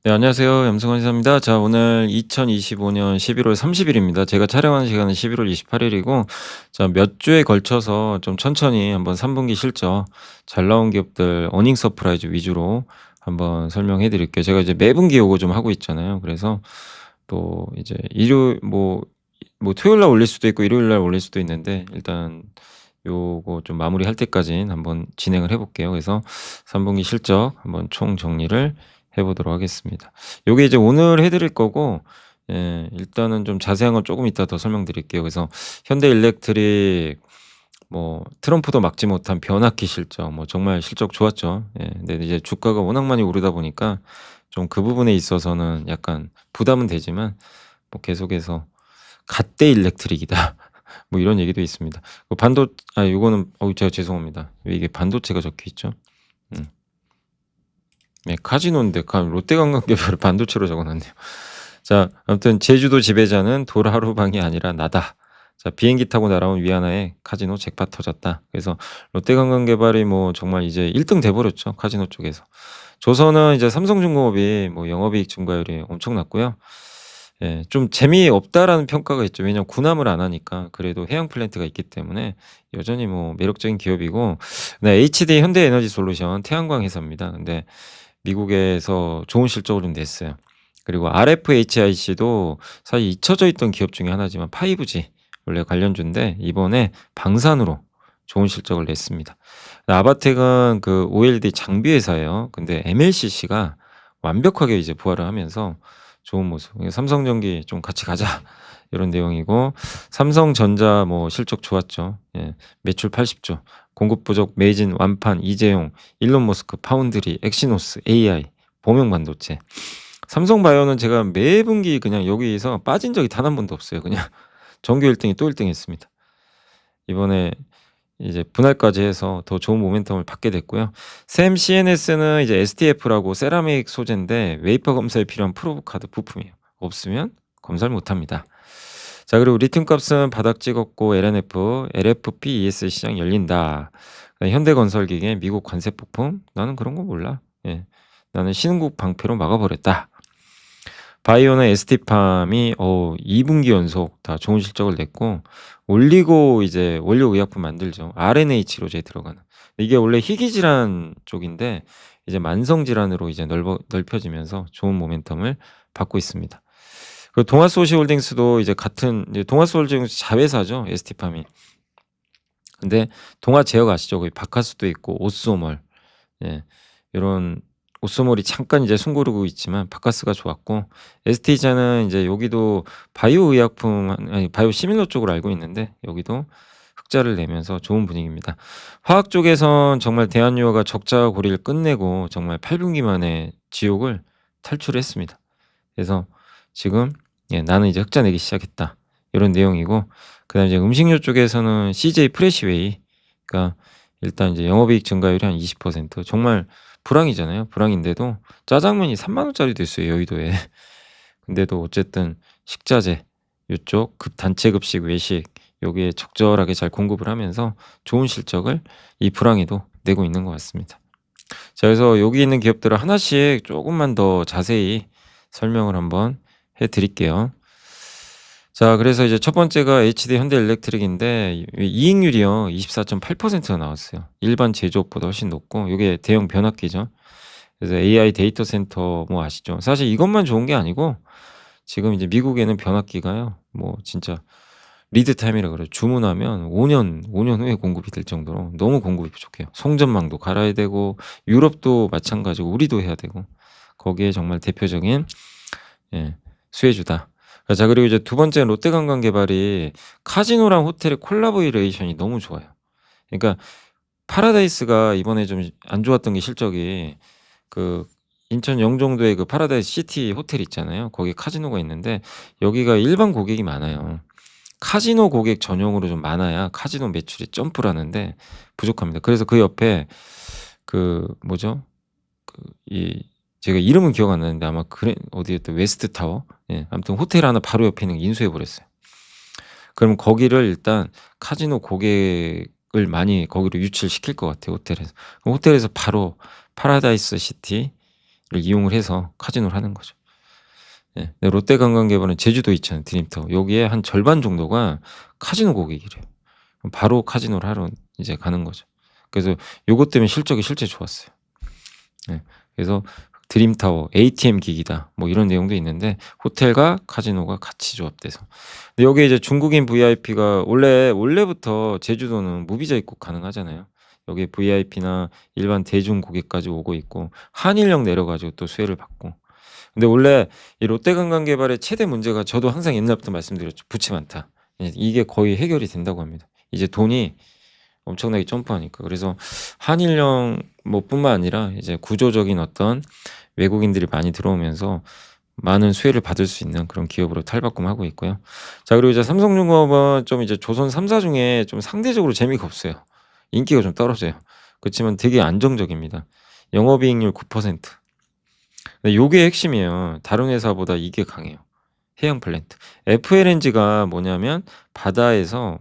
네, 안녕하세요. 염승환 이사입니다. 자, 오늘 2025년 11월 30일입니다. 제가 촬영하는 시간은 11월 28일이고, 자, 몇 주에 걸쳐서 좀 천천히 한번 3분기 실적 잘 나온 기업들 어닝 서프라이즈 위주로 한번 설명해 드릴게요. 제가 이제 매분기 요거 좀 하고 있잖아요. 그래서 또 이제 토요일 날 올릴 수도 있고 일요일 날 올릴 수도 있는데, 일단 요거 좀 마무리할 때까지는 한번 진행을 해 볼게요. 그래서 3분기 실적 한번 총 정리를 해 보도록 하겠습니다. 요게 이제 오늘 해 드릴 거고, 일단은 좀 자세한 건 쪼금 이따 더 설명드릴게요. 그래서 현대일렉트릭, 트럼프도 막지 못한 변압기 실적, 정말 실적 좋았죠. 근데 이제 주가가 워낙 많이 오르다 보니까 좀 그 부분에 있어서는 약간 부담은 되지만, 계속해서 "갓대 일렉트릭이다." 이런 얘기도 있습니다. 그 반도 아 요거는 제가 죄송합니다. 왜 이게 반도체가 적혀 있죠? 음. 네, 카지노인데 롯데관광개발을 반도체로 적어 놨네요. 자, 아무튼 "제주도 지배자는 도라루방이 아니라 나다." 자, 비행기 타고 날아온 위안화에 카지노 잭팟 터졌다. 그래서 롯데관광개발이 정말 이제 1등 돼 버렸죠, 카지노 쪽에서. 조선은 이제 삼성중공업이 영업이익 증가율이 엄청났고요. 좀 재미없다라는 평가가 있죠. 왜냐하면 군함을 안 하니까. 그래도 해양 플랜트가 있기 때문에 여전히 매력적인 기업이고, 네, HD 현대에너지솔루션 태양광 회사입니다. 근데 미국에서 좋은 실적을 좀 냈어요. 그리고 RFHIC도 사실 잊혀져 있던 기업 중에 하나지만 5G 원래 관련주인데 이번에 방산으로 좋은 실적을 냈습니다. 아바텍은 그 OLED 장비 회사예요. 근데 MLCC가 완벽하게 이제 부활을 하면서 좋은 모습. 삼성전기 좀 같이 가자 이런 내용이고, 삼성전자 실적 좋았죠. 매출 80조, 공급 부족 매진 완판 이재용, 일론 머스크 파운드리, 엑시노스, AI, 범용 반도체. 삼성바이오는 제가 매 분기 그냥 여기서 빠진 적이 단 한 번도 없어요. 그냥 정규 1 등이 또 1등 했습니다. 이번에 이제 분할까지 해서 더 좋은 모멘텀을 받게 됐고요. 샘 CNS는 이제 STF라고 세라믹 소재인데 웨이퍼 검사에 필요한 프로브 카드 부품이에요. 없으면 검사를 못 합니다. 자, 그리고 리튬 값은 바닥 찍었고 LNF, LFP ES 시장 열린다. 현대건설기계 미국 관세 폭풍, 나는 그런 거 몰라. 나는 신흥국 방패로 막아버렸다. 바이오는 ST팜이 2분기 연속 다 좋은 실적을 냈고, 올리고 이제 원료 의약품 만들죠. RNA 치료제에 들어가는. 이게 원래 희귀 질환 쪽인데 이제 만성 질환으로 이제 넓혀지면서 좋은 모멘텀을 받고 있습니다. 그리고 동아소시홀딩스도 이제 같은, 이제 동아소홀딩스 자회사죠, ST팜이. 근데 동아제약 아시죠? 거기 바카스도 있고 오쏘몰, 요런 오쏘몰이 잠깐 이제 숨 고르고 있지만 바카스가 좋았고, ST자는 이제 여기도 바이오 의약품 아니 바이오 시밀러 쪽으로 알고 있는데 여기도 흑자를 내면서 좋은 분위기입니다. 화학 쪽에선 정말 대한유화가 적자 고리를 끝내고 정말 8 분기 만에 지옥을 탈출했습니다. 그래서 지금, 나는 이제 흑자 내기 시작했다, 요런 내용이고, 그다음에 이제 음식료 쪽에서는 CJ 프레시웨이가 일단 이제 영업이익 증가율이 한 20%, 정말 불황이잖아요. 불황인데도 짜장면이 3만 원짜리 됐어요, 여의도에. 근데도 어쨌든 식자재 요쪽 단체 급식, 외식 여기에 적절하게 잘 공급을 하면서 좋은 실적을 이 불황에도 내고 있는 것 같습니다. 자, 그래서 여기 있는 기업들을 하나씩 조금만 더 자세히 설명을 한번 해 드릴게요. 자, 그래서 이제 첫 번째가 HD 현대일렉트릭인데 이익률이요 24.8%가 나왔어요. 일반 제조업보다 훨씬 높고, 요게 대형 변압기죠. 그래서 AI 데이터 센터 아시죠? 사실 이것만 좋은 게 아니고 지금 이제 미국에는 변압기가요 진짜 리드 타임이라 그래요. 주문하면 5년 후에 공급이 될 정도로 너무 공급이 부족해요. 송전망도 갈아야 되고, 유럽도 마찬가지고 우리도 해야 되고, 거기에 정말 대표적인 수혜주다. 자, 그리고 이제 두 번째는 롯데관광개발이 카지노랑 호텔의 콜라보레이션이 너무 좋아요. 그러니까 파라다이스가 이번에 좀 안 좋았던 게 실적이, 그 인천 영종도에 그 파라다이스 시티 호텔 있잖아요. 거기 카지노가 있는데 여기가 일반 고객이 많아요. 카지노 고객 전용으로 좀 많아야 카지노 매출이 점프를 하는데 부족합니다. 그래서 그 옆에 그 뭐죠? 이 제가 이름은 기억 안 나는데 아마 어디였다, 웨스트 타워? 아무튼 호텔 하나 바로 옆에 있는 거 인수해 버렸어요. 그럼 거기를 일단 카지노 고객을 많이 거기로 유치를 시킬 것 같아요, 호텔에서. 그럼 호텔에서 바로 파라다이스 시티를 이용을 해서 카지노를 하는 거죠. 예. 근데 롯데관광개발은 제주도에 있잖아요, 드림타워. 여기에 한 절반 정도가 카지노 고객이래요. 그럼 바로 카지노를 하러 이제 가는 거죠. 그래서 요것 때문에 실적이 실제 좋았어요. 예. 그래서 드림타워, ATM 기기다 뭐 이런 내용도 있는데 호텔과 카지노가 같이 조합돼서. 근데 여기에 이제 중국인 VIP가 원래부터 제주도는 무비자 입국 가능하잖아요. 여기에 VIP나 일반 대중 고객까지 오고 있고 한일령 내려 가지고 또 수혜를 받고. 근데 원래 이 롯데관광개발의 최대 문제가 저도 항상 옛날부터 말씀드렸죠. 부채 많다. 예, 이게 거의 해결이 된다고 합니다. 이제 돈이 엄청나게 점프하니까. 그래서 한일령 뭐 뿐만 아니라 이제 구조적인 어떤 외국인들이 많이 들어오면서 많은 수혜를 받을 수 있는 그런 기업으로 탈바꿈하고 있고요. 자, 그리고 이제 삼성중공업은 좀 이제 조선 3사 중에 좀 상대적으로 재미가 없어요. 인기가 좀 떨어져요. 그렇지만 되게 안정적입니다. 영업이익률 9%. 근데 요게 핵심이에요. 다른 회사보다 이게 강해요. 해양 플랜트. FLNG가 뭐냐면 바다에서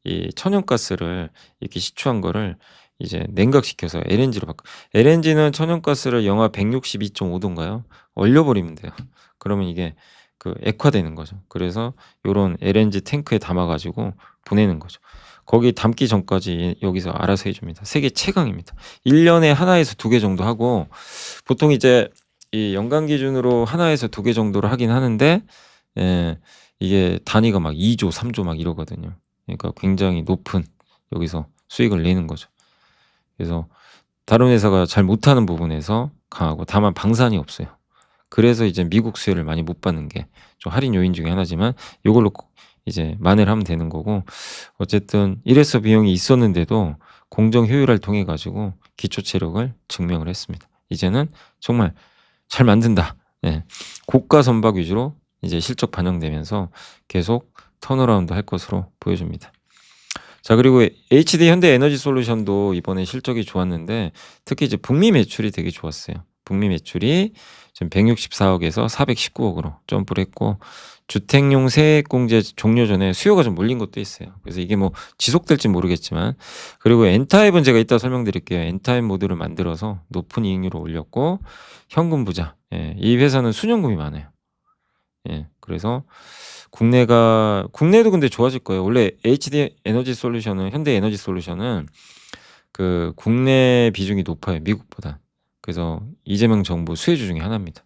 이 천연가스를 이렇게 시추한 거를 이제 냉각시켜서 LNG로 바꿔. LNG는 천연가스를 영하 162.5 도인가요? 얼려버리면 돼요. 그러면 이게 그 액화되는 거죠. 그래서 요런 LNG 탱크에 담아 가지고 보내는 거죠. 거기 담기 전까지 여기서 알아서 해 줍니다. 세계 최강입니다. 1 년에 1에서 2개 정도 하고 보통 이제 이 연간 기준으로 1에서 2개 정도를 하긴 하는데 예, 이게 단위가 막 2조, 3조 막 이러거든요. 그러니까 굉장히 높은 여기서 수익을 내는 거죠. 그래서 다른 회사가 잘 못하는 부분에서 강하고 다만 방산이 없어요. 그래서 이제 미국 수혜를 많이 못 받는 게 좀 할인 요인 중에 하나지만 요걸로 꼭 이제 만회를 하면 되는 거고 어쨌든 일회성 비용이 있었는데도 공정 효율화를 통해 가지고 기초 체력을 증명을 했습니다. 이제는 정말 잘 만든다. 예. 고가 선박 위주로 이제 실적 반영되면서 계속 턴어라운드 할 것으로 보여집니다. 자, 그리고 HD 현대에너지솔루션도 이번에 실적이 좋았는데 특히 이제 북미 매출이 되게 좋았어요. 북미 매출이 지금 164억에서 419억으로 점프를 했고 주택용 세액공제 종료 전에 수요가 좀 몰린 것도 있어요. 그래서 이게 뭐 지속될지 모르겠지만 그리고 N타입은 제가 이따 설명드릴게요. N타입 모드를 만들어서 높은 이익률을 올렸고 현금 부자. 예, 이 회사는 순현금이 많아요. 예, 그래서 국내도 근데 좋아질 거예요. 원래 HD 에너지 솔루션은 현대 에너지 솔루션은 그 국내 비중이 높아요, 미국보다. 그래서 이재명 정부 수혜주 중에 하나입니다.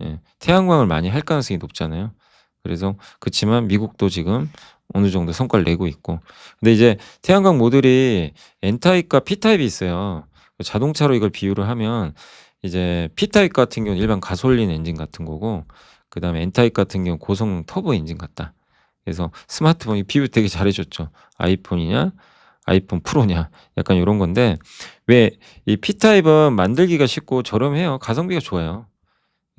예. 태양광을 많이 할 가능성이 높잖아요. 그래서 그치만 미국도 지금 어느 정도 성과를 내고 있고. 근데 이제 태양광 모듈이 N타입과 P타입이 있어요. 자동차로 이걸 비유를 하면 이제 P타입 같은 경우는 일반 가솔린 엔진 같은 거고 그다음에 N타입 같은 경우는 고성능 터보 엔진 같다. 그래서 스마트폰이 비유 되게 잘해 줬죠. 아이폰이냐 아이폰 프로냐 약간 요런 건데 왜 이 P타입은 만들기가 쉽고 저렴해요. 가성비가 좋아요.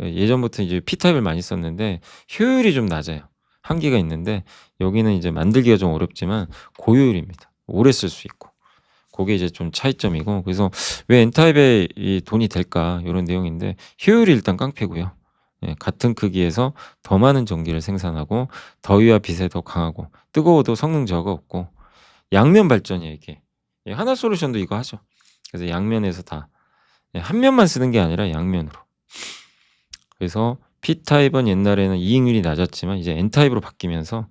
예전부터 이제 P타입을 많이 썼는데 효율이 좀 낮아요. 한계가 있는데 여기는 이제 만들기가 좀 어렵지만 고효율입니다. 오래 쓸 수 있고. 고게 이제 좀 차이점이고 그래서 왜 N타입에 이 돈이 될까 요런 내용인데 효율이 일단 깡패고요. 예, 같은 크기에서 더 많은 전기를 생산하고 더위와 빛에 더 강하고 뜨거워도 성능 저하가 없고 양면 발전이에요 이게. 예, 하나솔루션도 이거 하죠. 그래서 양면에서 다 예, 한 면만 쓰는 게 아니라 양면으로. 그래서 P타입은 옛날에는 이익률이 낮았지만 이제 N타입으로 바뀌면서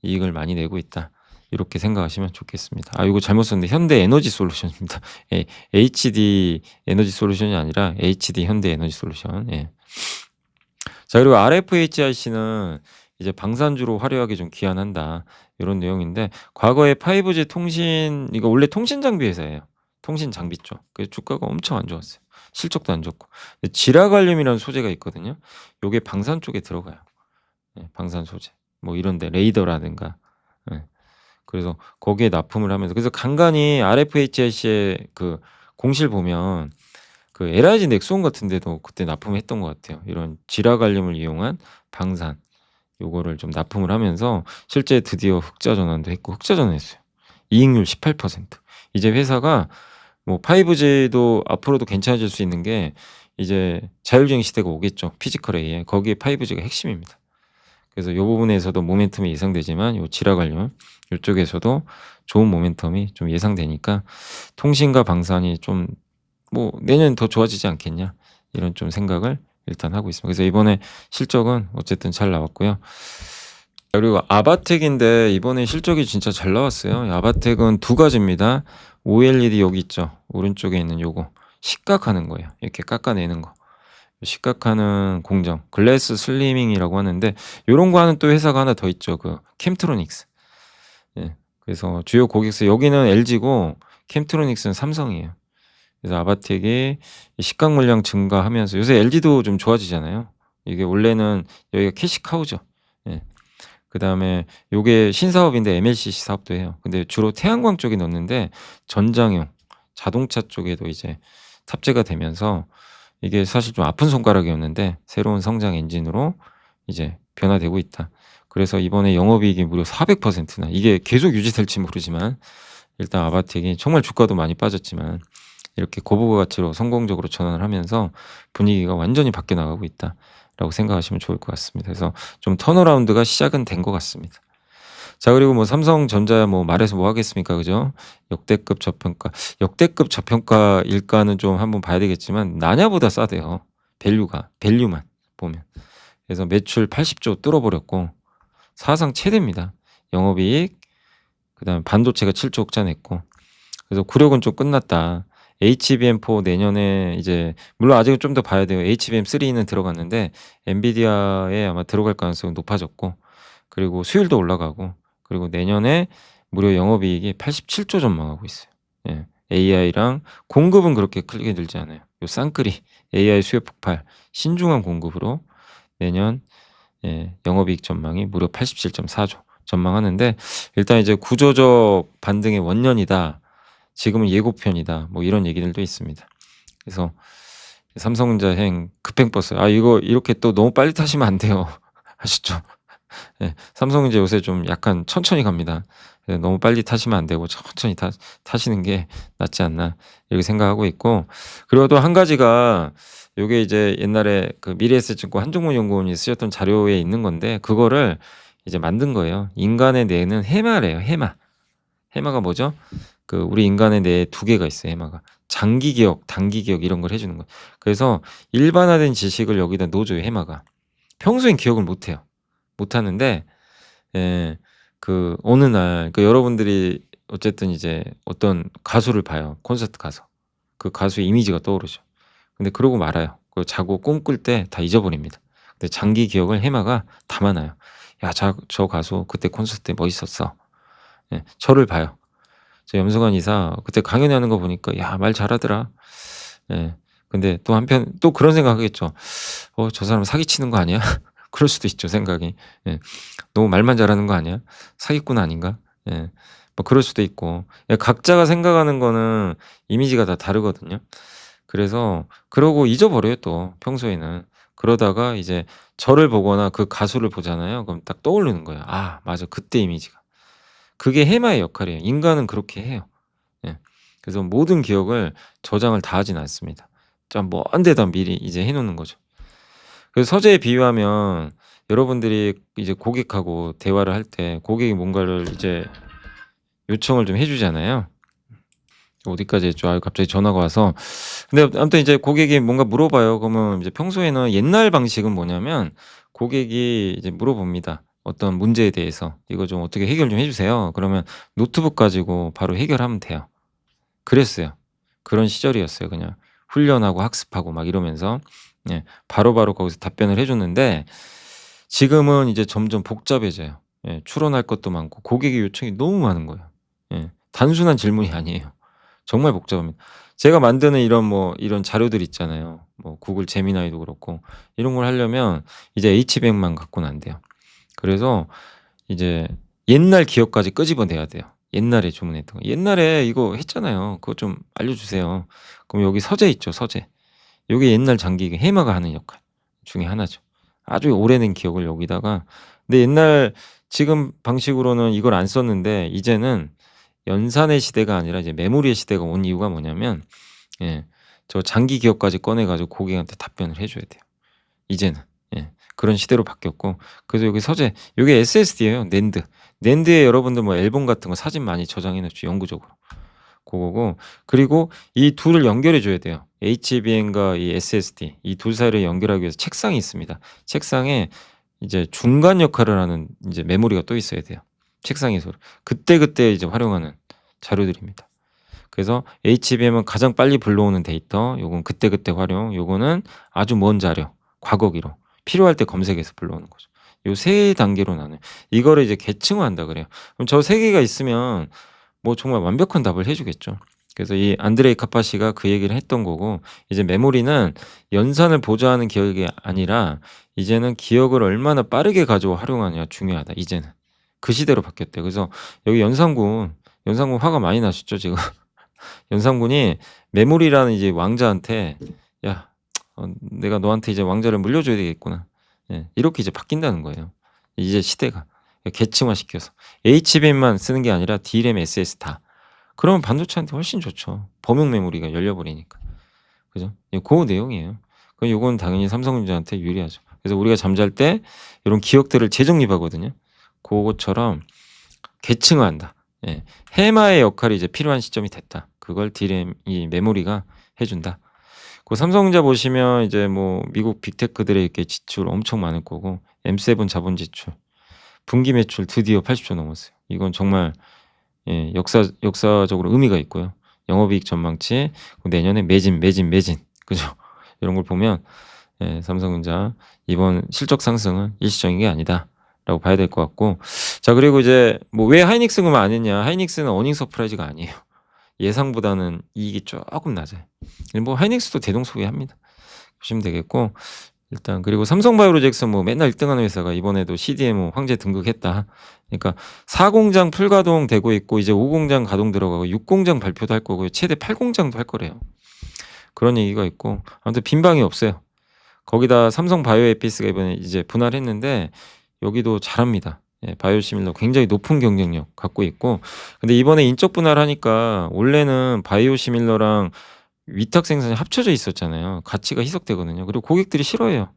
이익을 많이 내고 있다. 이렇게 생각하시면 좋겠습니다. 아, 이거 잘못 썼는데 현대 에너지 솔루션입니다. 예, HD 에너지 솔루션이 아니라 HD 현대 에너지 솔루션. 예. 자, 그리고 RFHIC는 이제 방산주로 화려하게 좀 귀환한다. 이런 내용인데 과거에 5G 통신 이거 원래 통신 장비 회사예요. 통신 장비 쪽. 그래서 주가가 엄청 안 좋았어요. 실적도 안 좋고. 근데 지라갈륨이라는 소재가 있거든요. 요게 방산 쪽에 들어가요. 예, 방산 소재. 뭐 이런 데 레이더라든가. 예. 그래서 거기에 납품을 하면서 그래서 간간이 RFHIC의 그 공실 보면 그 LIG 넥스온 같은 데도 그때 납품했던 것 같아요. 이런 지라갈륨을 이용한 방산 요거를 좀 납품을 하면서 실제 드디어 흑자 전환도 했고 흑자 전환했어요. 이익률 18%. 이제 회사가 뭐 5G도 앞으로도 괜찮아질 수 있는 게 이제 자율주행 시대가 오겠죠. 피지컬 A에. 거기에 5G가 핵심입니다. 그래서 요 부분에서도 모멘텀이 예상되지만 요 지라갈륨 요쪽에서도 좋은 모멘텀이 좀 예상되니까 통신과 방산이 좀 뭐 내년 더 좋아지지 않겠냐 이런 좀 생각을 일단 하고 있습니다. 그래서 이번에 실적은 어쨌든 잘 나왔고요. 그리고 아바텍인데 이번에 실적이 진짜 잘 나왔어요. 아바텍은 두 가지입니다. OLED 여기 있죠. 오른쪽에 있는 요거. 식각하는 거예요. 이렇게 깎아내는 거. 식각하는 공정. 글래스 슬리밍이라고 하는데 요런 거 하는 또 회사가 하나 더 있죠. 그 캠트로닉스. 예. 그래서 주요 고객사 여기는 LG고 캠트로닉스는 삼성이에요. 그래서 아바텍이 이 식각 물량 증가하면서 요새 LG도 좀 좋아지잖아요. 이게 원래는 여기가 캐시카우죠. 예. 그다음에 요게 신사업인데 MLCC 사업도 해요. 근데 주로 태양광 쪽에 넣는데 전장용 자동차 쪽에도 이제 탑재가 되면서 이게 사실 좀 아픈 손가락이었는데 새로운 성장 엔진으로 이제 변화되고 있다. 그래서 이번에 영업이익이 무려 400%나 이게 계속 유지될지 모르지만 일단 아바텍이 정말 주가도 많이 빠졌지만 이렇게 고부가 가치로 성공적으로 전환을 하면서 분위기가 완전히 바뀌어 나가고 있다라고 생각하시면 좋을 것 같습니다. 그래서 좀 턴어라운드가 시작은 된 것 같습니다. 자 그리고 뭐 삼성전자 뭐 말해서 뭐 하겠습니까 그죠? 역대급 저평가. 역대급 저평가일까는 좀 한번 봐야 되겠지만 나냐보다 싸대요. 밸류만 보면. 그래서 매출 80조 뚫어버렸고 사상 최대입니다. 영업이익 그다음에 반도체가 7조 흑자 냈고 그래서 굴욕은 좀 끝났다. HBM4 내년에 이제 물론 아직은 좀 더 봐야 돼요. HBM3는 들어갔는데 엔비디아에 아마 들어갈 가능성이 높아졌고 그리고 수율도 올라가고 그리고 내년에 무려 영업이익이 87조 전망하고 있어요. 예. AI랑 공급은 그렇게 크게 늘지 않아요. 요 쌍끌이 AI 수요 폭발 신중한 공급으로 내년 예, 영업이익 전망이 무려 87.4조 전망하는데 일단 이제 구조적 반등의 원년이다. 지금은 예고편이다. 뭐 이런 얘기들도 있습니다. 그래서 삼성전자행 급행버스. 아 이거 이렇게 또 너무 빨리 타시면 안 돼요. 아시죠? 예. 삼성전자 요새 좀 약간 천천히 갑니다. 예, 너무 빨리 타시면 안 되고 천천히 타시는 게 낫지 않나 이렇게 생각하고 있고 그리고 또 한 가지가 요게 이제 옛날에 그 미래에셋증권 한종문 연구원이 쓰셨던 자료에 있는 건데 그거를 이제 만든 거예요. 인간의 뇌는 해마래요. 해마. 해마가 뭐죠? 그 우리 인간의 뇌에 두 개가 있어요. 해마가. 장기 기억, 단기 기억 이런 걸 해주는 거예요. 그래서 일반화된 지식을 여기다 넣어줘요. 해마가. 평소엔 기억을 못 해요. 못 하는데 예. 그 어느 날 그 여러분들이 어쨌든 이제 어떤 가수를 봐요. 콘서트 가서. 그 가수의 이미지가 떠오르죠. 근데 그러고 말아요. 그 자고 꿈꿀 때 다 잊어버립니다. 근데 장기 기억을 해마가 담아 놔요. "야 저 가수 그때 콘서트 때 멋있었어." 예. 저를 봐요. 저 염승환 이사 그때 강연하는 거 보니까 '야 말 잘하더라.' 예. 근데 또 한편 또 그런 생각하겠죠. '저 사람 사기치는 거 아니야?' 그럴 수도 있죠 생각이. 예. '너무 말만 잘하는 거 아니야? 사기꾼 아닌가?' 예. 뭐 그럴 수도 있고. 예 각자가 생각하는 거는 이미지가 다 다르거든요. 그래서 그러고 잊어버려요 또 평소에는. 그러다가 이제 저를 보거나 그 가수를 보잖아요. 그럼 딱 떠오르는 거예요. '아 맞아. 그때 이미지가.' 그게 해마의 역할이에요. 인간은 그렇게 해요. 예. 그래서 모든 기억을 저장을 다 하진 않습니다. 좀 먼 데다 미리 이제 해 놓는 거죠. 그래서 서재에 비유하면 여러분들이 이제 고객하고 대화를 할 때 고객이 뭔가를 이제 요청을 좀 해 주잖아요. 어디까지 했죠? 아유 갑자기 전화가 와서. 근데 아무튼 이제 고객이 뭔가 물어봐요. 그러면 이제 평소에는 옛날 방식은 뭐냐면 고객이 이제 물어봅니다. 어떤 문제에 대해서 "이거 좀 어떻게 해결 좀 해 주세요." 그러면 노트북 가지고 바로 해결하면 돼요. 그랬어요. 그런 시절이었어요. 그냥 훈련하고 학습하고 막 이러면서 예 바로바로 거기서 답변을 해 줬는데 지금은 이제 점점 복잡해져요. 예 추론할 것도 많고 고객의 요청이 너무 많은 거예요. 예 단순한 질문이 아니에요. 정말 복잡합니다. 제가 만드는 이런 자료들 있잖아요. 뭐 구글 제미나이도 그렇고 이런 걸 하려면 이제 H백만 갖고는 안 돼요. 그래서 이제 옛날 기억까지 끄집어내야 돼요. 옛날에 주문했던 거. "옛날에 이거 했잖아요. 그거 좀 알려주세요." 그럼 여기 서재 있죠, 서재. 요게 옛날 장기 해마가 하는 역할 중에 하나죠. 아주 오래된 기억을 여기다가 근데 옛날 지금 방식으로는 이걸 안 썼는데 이제는 연산의 시대가 아니라 이제 메모리의 시대가 온 이유가 뭐냐면 예 저 장기 기억까지 꺼내 가지고 고객한테 답변을 해 줘야 돼요 이제는. 예. 그런 시대로 바뀌었고 그래서 여기 서재 요게 SSD예요 낸드. 낸드에 여러분들 뭐 앨범 같은 거 사진 많이 저장해 놓죠 영구적으로. 고거고 그리고 이 둘을 연결해 줘야 돼요. HBM과 이 SSD 이 둘 사이를 연결하기 위해서 책상이 있습니다. 책상에 이제 중간 역할을 하는 인제 메모리가 또 있어야 돼요. 책상에서 그때그때 이제 활용하는 자료들입니다. 그래서 HBM은 가장 빨리 불러오는 데이터, 요건 그때그때 활용, 요거는 아주 먼 자료, 과거기로 필요할 때 검색해서 불러오는 거죠. 요 세 단계로 나눠요. 이거를 이제 계층화한다 그래요. 그럼 저 세 개가 있으면 뭐 정말 완벽한 답을 해 주겠죠. 그래서 이 안드레이 카파시가 그 얘기를 했던 거고 이제 메모리는 연산을 보좌하는 기억이 아니라 이제는 기억을 얼마나 빠르게 가지고 활용하느냐 중요하다 이제는. 그 시대로 바뀌었대요. 그래서 여기 연산군 화가 많이 나셨죠 지금. 연산군이 메모리라는 이제 왕자한테 "야 내가 너한테 이제 왕자를 물려줘야 되겠구나." 예 이렇게 이제 바뀐다는 거예요. 이제 시대가. 계층화시켜서. HBM만 쓰는 게 아니라 DRAM, SS 다. 그러면 반도체한테 훨씬 좋죠. 범용 메모리가 열려 버리니까. 그죠? 예 고 내용이에요. 그럼 요건 당연히 삼성전자한테 유리하죠. 그래서 우리가 잠잘 때 요런 기억들을 재정립하거든요. 고것처럼 계층화한다. 예. 해마의 역할이 이제 필요한 시점이 됐다. 그걸 DRAM 이 메모리가 해 준다. 그 삼성전자 보시면 이제 뭐 미국 빅테크들의 이렇게 지출 엄청 많을 거고 M7 자본 지출, 분기 매출 드디어 80조 넘었어요. 이건 정말 예 역사적으로 의미가 있고요. 영업이익 전망치 내년에 매진. 그죠? 이런 걸 보면 예 삼성전자 이번 실적 상승은 일시적인 게 아니다라고 봐야 될 것 같고 자 그리고 이제 뭐 왜 하이닉스 그러면 안 했냐. 하이닉스는 어닝 서프라이즈가 아니에요. 예상보다는 이익이 쪼끔 낮아요. 뭐 하이닉스도 대동소이합니다. 보시면 되겠고 일단 그리고 삼성바이오로직스 뭐 맨날 1등 하는 회사가 이번에도 CDMO 황제 등극했다. 그러니까 4 공장 풀가동 되고 있고 이제 5 공장 가동 들어가고 6 공장 발표도 할 거고요. 최대 8 공장도 할 거래요. 그런 얘기가 있고 아무튼 빈방이 없어요. 거기다 삼성바이오에피스가 이번에 이제 분할했는데 여기도 잘합니다. 예 바이오시밀러 굉장히 높은 경쟁력 갖고 있고 근데 이번에 인적 분할하니까 원래는 바이오시밀러랑 위탁 생산이 합쳐져 있었잖아요. 가치가 희석되거든요. 그리고 고객들이 싫어해요.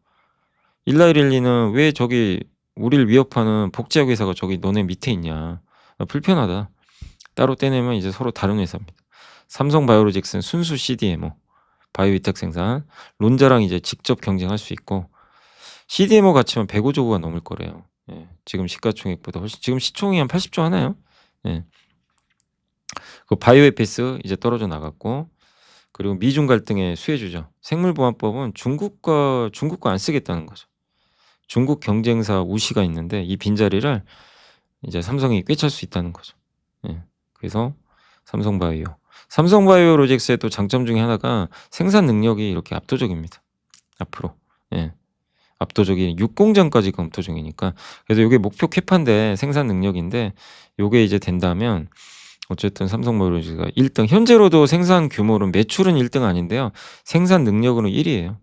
일라이릴리는 "왜 저기 우리를 위협하는 복제약 회사가 저기 너네 밑에 있냐. 불편하다." 따로 떼내면 이제 서로 다른 회사입니다. 삼성바이오로직스는 순수 CDMO, 바이오 위탁 생산, 론자랑 이제 직접 경쟁할 수 있고 CDMO 가치면 105조가 넘을 거래요. 예. 지금 시가총액보다 훨씬 지금 시총이 한 80조 하나요? 예. 그 바이오에피스 이제 떨어져 나갔고 그리고 미중 갈등의 수혜주죠. 생물보안법은 중국과 안 쓰겠다는 거죠. 중국 경쟁사 우시가 있는데 이 빈자리를 이제 삼성이 꿰찰 수 있다는 거죠. 예. 그래서 삼성바이오. 삼성바이오로직스의 또 장점 중에 하나가 생산 능력이 이렇게 압도적입니다. 앞으로. 예. 압도적인 6 공장까지 검토 중이니까 그래서 요게 목표 캐파인데 생산 능력인데 요게 이제 된다면 어쨌든 삼성바이오로직스가 1등 현재로도 생산 규모로는 매출은 1등 아닌데요. 생산 능력으로는 1 위예요.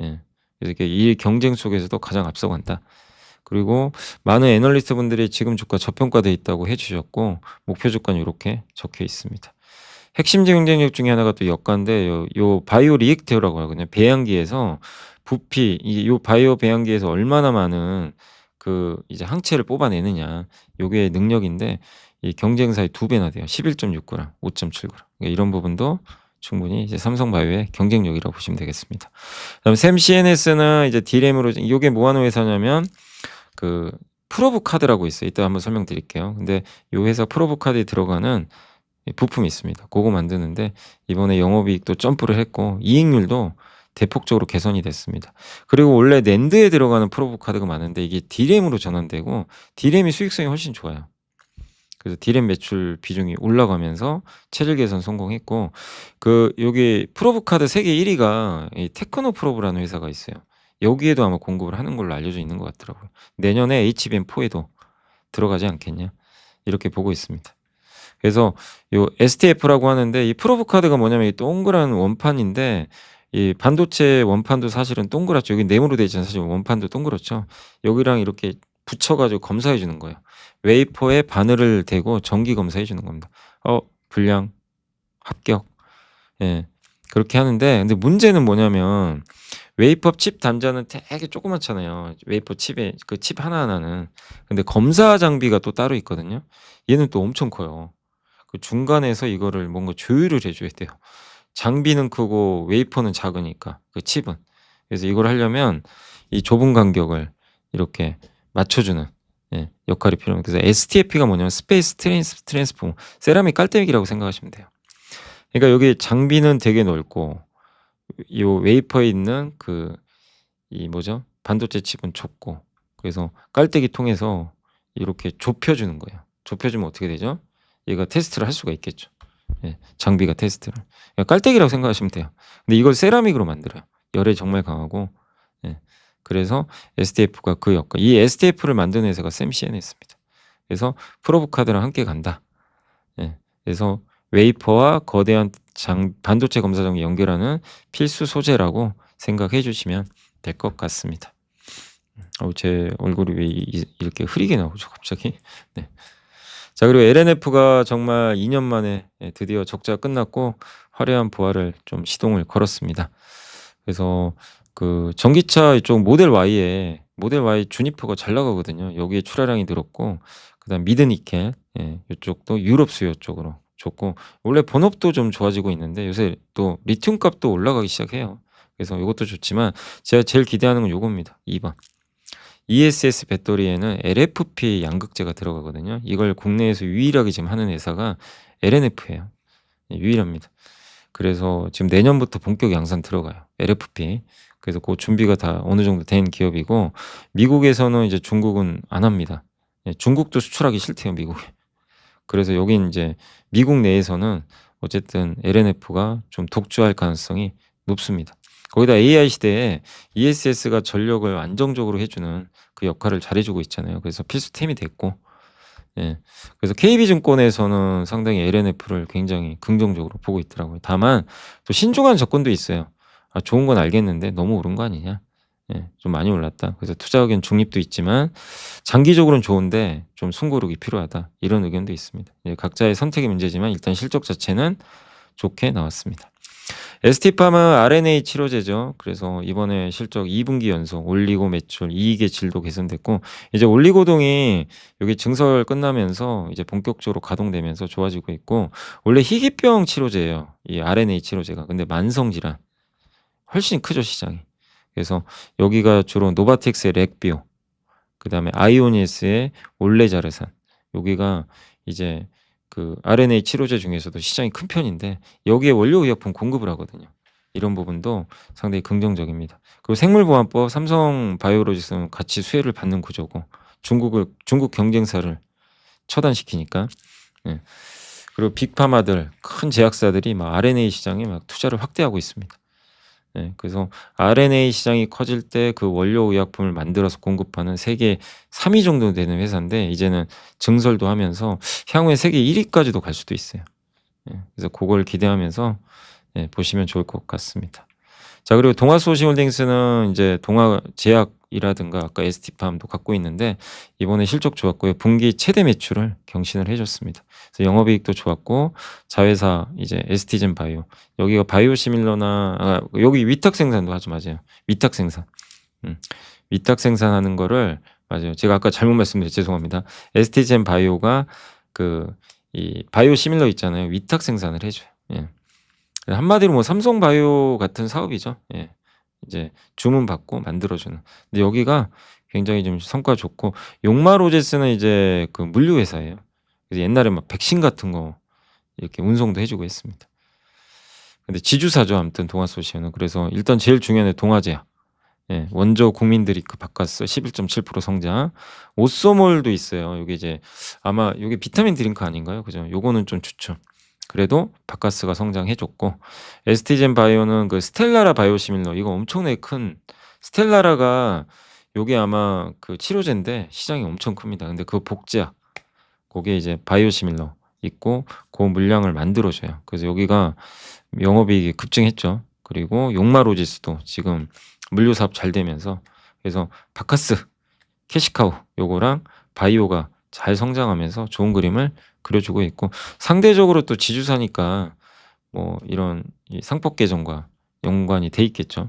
예. 그래서 이렇게 이 경쟁 속에서도 가장 앞서간다. 그리고 많은 애널리스트 분들이 지금 주가 저평가돼 있다고 해 주셨고 목표 주가는 요렇게 적혀 있습니다. 핵심 경쟁력 중에 하나가 또 역가인데 요 바이오 리액터라고 하거든요. 배양기에서 부피 요 바이오 배양기에서 얼마나 많은 그 이제 항체를 뽑아내느냐 요게 능력인데 이 경쟁사의 2 배나 돼요. 11.6g, 5.7g. 그러니까 이런 부분도 충분히 이제 삼성바이오의 경쟁력이라고 보시면 되겠습니다. 그다음에 샘 CNS는 이제 D램으로 요게 뭐 하는 회사냐면 그 프로브 카드라고 있어요. 이따 한번 설명드릴게요. 근데 요 회사 프로브 카드에 들어가는 이 부품이 있습니다. 고거 만드는데 이번에 영업이익도 점프를 했고 이익률도 대폭적으로 개선이 됐습니다. 그리고 원래 낸드에 들어가는 프로브 카드가 많은데 이게 D램으로 전환되고 D램이 수익성이 훨씬 좋아요. 그래서 D램 매출 비중이 올라가면서 체질 개선 성공했고 그 여기 프로브 카드 세계 1 위가 이 테크노 프로브라는 회사가 있어요. 여기에도 아마 공급을 하는 걸로 알려져 있는 것 같더라고요. 내년에 HBM4에도 들어가지 않겠냐 이렇게 보고 있습니다. 그래서 요 STF라고 하는데 이 프로브 카드가 뭐냐면 이 동그란 원판인데 이 반도체 원판도 사실은 동그랗죠. 여기 네모로 되어 있잖아요. 사실 원판도 동그랗죠. 여기랑 이렇게 붙여 가지고 검사해 주는 거예요. 웨이퍼에 바늘을 대고 정기 검사해 주는 겁니다. 불량, 합격. 예. 그렇게 하는데 근데 문제는 뭐냐면 웨이퍼 칩 단자는 되게 조그맣잖아요. 웨이퍼 칩에 그 칩 하나하나는. 근데 검사 장비가 또 따로 있거든요. 얘는 또 엄청 커요. 그 중간에서 이거를 뭔가 조율을 해 줘야 돼요. 장비는 크고 웨이퍼는 작으니까 그 칩은. 그래서 이걸 하려면 이 좁은 간격을 이렇게 맞춰 주는 역할이 필요합니다. 그래서 STF가 뭐냐면 스페이스 트랜스포머 세라믹 깔때기라고 생각하시면 돼요. 그러니까 여기 장비는 되게 넓고 요 웨이퍼에 있는 이 뭐죠? 반도체 칩은 좁고 그래서 깔때기 통해서 이렇게 좁혀 주는 거예요. 좁혀 주면 어떻게 되죠? 얘가 테스트를 할 수가 있겠죠. 장비가 테스트를. 그러니까 깔때기라고 생각하시면 돼요. 근데 이걸 세라믹으로 만들어요. 열에 정말 강하고 그래서 STF가 그 역할 이 STF를 만든 회사가 샘CNS입니다. 그래서 프로브 카드랑 함께 간다. 그래서 웨이퍼와 거대한 반도체 검사장을 연결하는 필수 소재라고 생각해 주시면 될 것 같습니다. 제 얼굴이 왜 이렇게 흐리게 나오죠 갑자기? 네. 자 그리고 LNF가 정말 2년 만에 드디어 적자가 끝났고 화려한 부활을 좀 시동을 걸었습니다. 그래서 그 전기차 이쪽 모델 Y 주니퍼가 잘 나가거든요. 여기에 출하량이 늘었고 그다음 미드니켈 요쪽도 유럽 수요 쪽으로 좋고 원래 본업도 좀 좋아지고 있는데 요새 또 리튬 값도 올라가기 시작해요. 그래서 요것도 좋지만 제가 제일 기대하는 건 요겁니다. 2번. ESS 배터리에는 LFP 양극재가 들어가거든요. 이걸 국내에서 유일하게 지금 하는 회사가 LNF예요. 유일합니다. 그래서 지금 내년부터 본격 양산 들어가요. LFP. 그래서 그 준비가 다 어느 정도 된 기업이고 미국에서는 이제 중국은 안 합니다. 중국도 수출하기 싫대요, 미국에. 그래서 여긴 이제 미국 내에서는 어쨌든 LNF가 좀 독주할 가능성이 높습니다. 거기다 AI 시대에 ESS가 전력을 안정적으로 해주는 그 역할을 잘해주고 있잖아요. 그래서 필수템이 됐고, 그래서 KB증권에서는 상당히 LNF를 굉장히 긍정적으로 보고 있더라고요. 다만 또 신중한 접근도 있어요. 좋은 건 알겠는데 너무 오른 거 아니냐? 좀 많이 올랐다. 그래서 투자 의견 중립도 있지만 장기적으로는 좋은데 좀 숨고르기 필요하다. 이런 의견도 있습니다. 각자의 선택의 문제지만 일단 실적 자체는 좋게 나왔습니다. ST팜은 RNA 치료제죠. 그래서 이번에 실적 2분기 연속 올리고 매출, 이익의 질도 개선됐고 이제 올리고동이 여기 증설 끝나면서 이제 본격적으로 가동되면서 좋아지고 있고 원래 희귀병 치료제예요. 이 RNA 치료제가. 근데 만성 질환 훨씬 크죠, 시장이. 그래서 여기가 주로 노바텍스의 렉비오, 그다음에 아이오니스의 올레자르산. 여기가 이제 그 RNA 치료제 중에서도 시장이 큰 편인데 여기에 원료 의약품 공급을 하거든요. 이런 부분도 상당히 긍정적입니다. 그리고 생물보안법 삼성 바이오로직스는 같이 수혜를 받는 구조고 중국 경쟁사를 처단시키니까. 그리고 빅파마들 큰 제약사들이 막 RNA 시장에 막 투자를 확대하고 있습니다. 그래서 RNA 시장이 커질 때 그 원료 의약품을 만들어서 공급하는 세계 3위 정도 되는 회사인데 이제는 증설도 하면서 향후에 세계 1위까지도 갈 수도 있어요. 그래서 그걸 기대하면서 보시면 좋을 것 같습니다. 자 그리고 동아소시홀딩스는 이제 동아제약이라든가 아까 ST팜도 갖고 있는데 이번에 실적 좋았고요. 분기 최대 매출을 경신을 해줬습니다. 그래서 영업이익도 좋았고 자회사 이제 ST젠바이오 여기가 바이오시밀러나 여기 위탁 생산도 하죠. 맞아요. 위탁 생산. 위탁 생산하는 거를 맞아요. 제가 아까 잘못 말씀드렸죠. 죄송합니다. ST젠바이오가 이 바이오시밀러 있잖아요. 위탁 생산을 해줘요. 한마디로 뭐 삼성바이오 같은 사업이죠. 이제 주문 받고 만들어주는. 근데 여기가 굉장히 좀 성과 좋고 용마로제스는 이제 그 물류 회사예요. 그래서 옛날에 막 백신 같은 거 이렇게 운송도 해주고 했습니다. 근데 지주사죠. 아무튼 동아소시오는. 그래서 일단 제일 중요한 게 동아제약. 원조 국민들이 바꿨어. 11.7% 성장. 오쏘몰도 있어요. 여기 이제 아마 여기 비타민 드링크 아닌가요? 그죠? 요거는 좀 좋죠. 그래도 바카스가 성장해줬고 ST젠바이오는 그 스텔라라 바이오시밀러 이거 엄청나게 큰 스텔라라가 요게 아마 그 치료제인데 시장이 엄청 큽니다. 근데 그 복제약 그게 이제 바이오시밀러 있고 그 물량을 만들어줘요. 그래서 여기가 영업이익이 급증했죠. 그리고 용마로지스도 지금 물류 사업 잘 되면서 그래서 바카스, 캐시카우 요거랑 바이오가 잘 성장하면서 좋은 그림을 그려주고 있고 상대적으로 또 지주사니까 뭐 이런 이 상법 개정과 연관이 돼 있겠죠.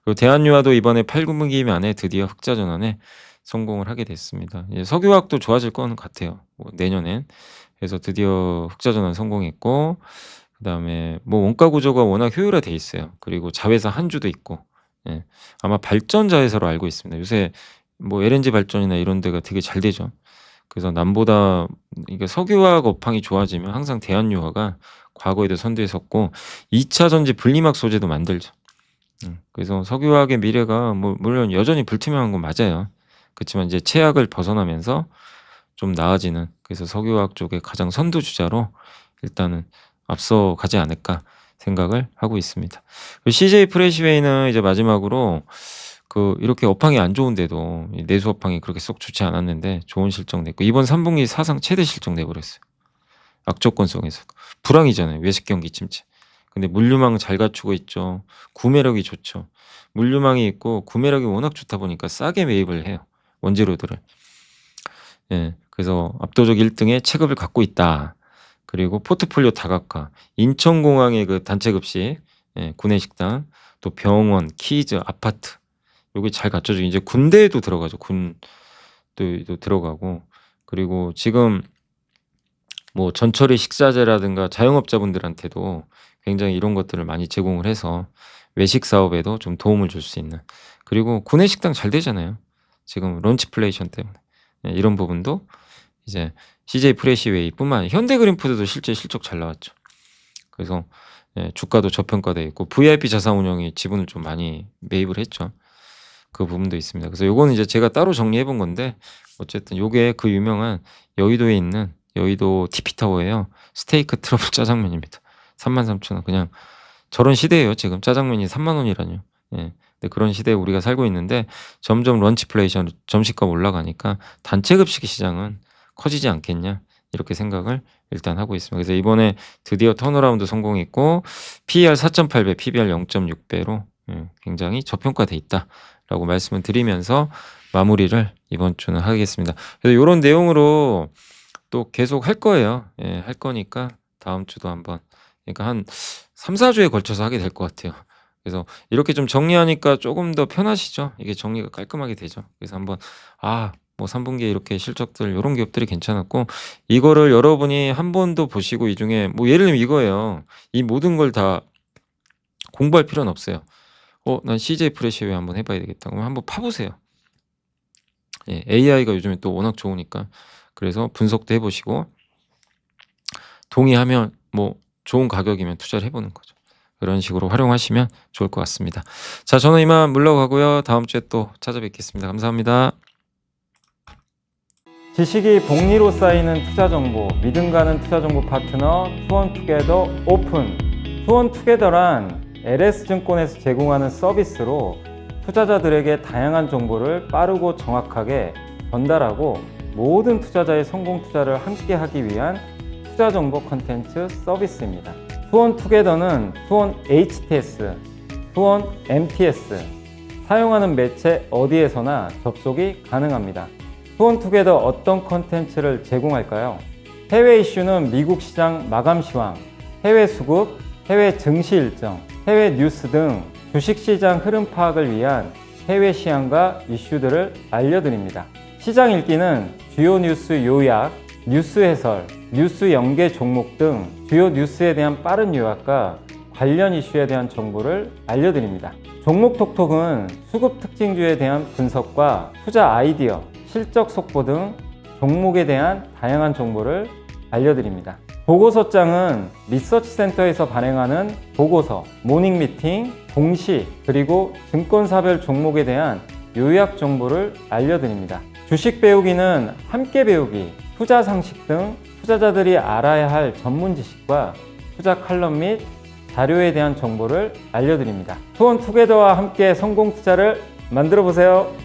그리고 대한유화도 이번에 8분기 만에 드디어 흑자 전환에 성공을 하게 됐습니다. 이제 석유화학도 좋아질 건 같아요. 뭐 내년엔. 그래서 드디어 흑자 전환 성공했고, 그다음에 뭐 원가 구조가 워낙 효율화돼 있어요. 그리고 자회사 한주도 있고, 예. 아마 발전 자회사로 알고 있습니다. 요새 뭐 LNG 발전이나 이런 데가 되게 잘 되죠. 그래서 남보다 이게 석유화학 업황이 좋아지면 항상 대한유화가 과거에도 선두에 섰고 2차 전지 분리막 소재도 만들죠. 그래서 석유화학의 미래가 뭐 물론 여전히 불투명한 건 맞아요. 그렇지만 이제 최악을 벗어나면서 좀 나아지는, 그래서 석유화학 쪽의 가장 선두주자로 일단은 앞서가지 않을까 생각을 하고 있습니다. CJ 프레시웨이는 이제 마지막으로 이렇게 업황이 안 좋은데도 내수 업황이 그렇게 썩 좋지 않았는데 좋은 실적 냈고, 이번 3분기 사상 최대 실적 내버렸어요. 악조건성에서 불황이잖아요. 외식 경기 침체. 근데 물류망 잘 갖추고 있죠. 구매력이 좋죠. 물류망이 있고 구매력이 워낙 좋다 보니까 싸게 매입을 해요, 원재료들을. 예, 그래서 압도적 1등의 체급을 갖고 있다. 그리고 포트폴리오 다각화, 인천공항의 그 단체급식, 예, 구내식당, 또 병원, 키즈, 아파트, 요게 잘 갖춰지고 이제 군대에도 들어가죠. 군도 들어가고, 그리고 지금 뭐 전처리 식사제라든가 자영업자분들한테도 굉장히 이런 것들을 많이 제공을 해서 외식 사업에도 좀 도움을 줄 수 있는, 그리고 구내식당 잘 되잖아요. 지금 런치플레이션 때문에. 예, 이런 부분도 이제 CJ 프레시웨이뿐만 아니라 현대그린푸드도 실제 실적 잘 나왔죠. 그래서 예, 주가도 저평가돼 있고 VIP 자산운용이 지분을 좀 많이 매입을 했죠. 그 부분도 있습니다. 그래서 요거는 이제 제가 따로 정리해 본 건데, 어쨌든 요게 그 유명한 여의도에 있는 여의도 TP타워예요. 스테이크 트러블 짜장면입니다. 33,000원. 그냥 저런 시대예요. 지금 짜장면이 3만 원이라뇨. 예. 근데 그런 시대에 우리가 살고 있는데 점점 런치플레이션, 점심값 올라가니까 단체 급식 시장은 커지지 않겠냐, 이렇게 생각을 일단 하고 있습니다. 그래서 이번에 드디어 턴어라운드 성공했고 PER 4.8배, PBR 0.6배로 굉장히 저평가돼 있다라고 말씀을 드리면서 마무리를 이번 주는 하겠습니다. 그래서 이런 내용으로 또 계속 할 거예요. 예, 할 거니까 다음 주도 한번, 그러니까 한 3, 4주에 걸쳐서 하게 될 것 같아요. 그래서 이렇게 좀 정리하니까 조금 더 편하시죠? 이게 정리가 깔끔하게 되죠. 그래서 한번 뭐 3분기에 이렇게 실적들 요런 기업들이 괜찮았고, 이거를 여러분이 한 번도 보시고 이 중에 뭐 예를 들면 이거예요. 이 모든 걸 다 공부할 필요는 없어요. 난 CJ 프레시웨이 한번 해봐야 되겠다. 그럼 한번 파보세요. 예, AI가 요즘에 또 워낙 좋으니까. 그래서 분석도 해보시고 동의하면 뭐 좋은 가격이면 투자를 해보는 거죠. 그런 식으로 활용하시면 좋을 것 같습니다. 자, 저는 이만 물러가고요. 다음 주에 또 찾아뵙겠습니다. 감사합니다. 지식이 복리로 쌓이는 투자 정보, 믿음 가는 투자 정보 파트너 투원투게더 오픈. 투원투게더란 LS증권에서 제공하는 서비스로 투자자들에게 다양한 정보를 빠르고 정확하게 전달하고 모든 투자자의 성공 투자를 함께 하기 위한 투자 정보 컨텐츠 서비스입니다. 투원투게더는 투원 HTS, 투원 MTS, 사용하는 매체 어디에서나 접속이 가능합니다. 투원투게더 어떤 컨텐츠를 제공할까요? 해외 이슈는 미국 시장 마감 시황, 해외 수급, 해외 증시 일정, 해외 뉴스 등 주식시장 흐름 파악을 위한 해외 시황과 이슈들을 알려드립니다. 시장 읽기는 주요 뉴스 요약, 뉴스 해설, 뉴스 연계 종목 등 주요 뉴스에 대한 빠른 요약과 관련 이슈에 대한 정보를 알려드립니다. 종목 톡톡은 수급 특징주에 대한 분석과 투자 아이디어, 실적 속보 등 종목에 대한 다양한 정보를 알려드립니다. 보고서장은 리서치센터에서 발행하는 보고서, 모닝미팅, 공시, 그리고 증권사별 종목에 대한 요약 정보를 알려드립니다. 주식 배우기는 함께 배우기, 투자 상식 등 투자자들이 알아야 할 전문 지식과 투자 칼럼 및 자료에 대한 정보를 알려드립니다. 투원투게더와 함께 성공 투자를 만들어 보세요.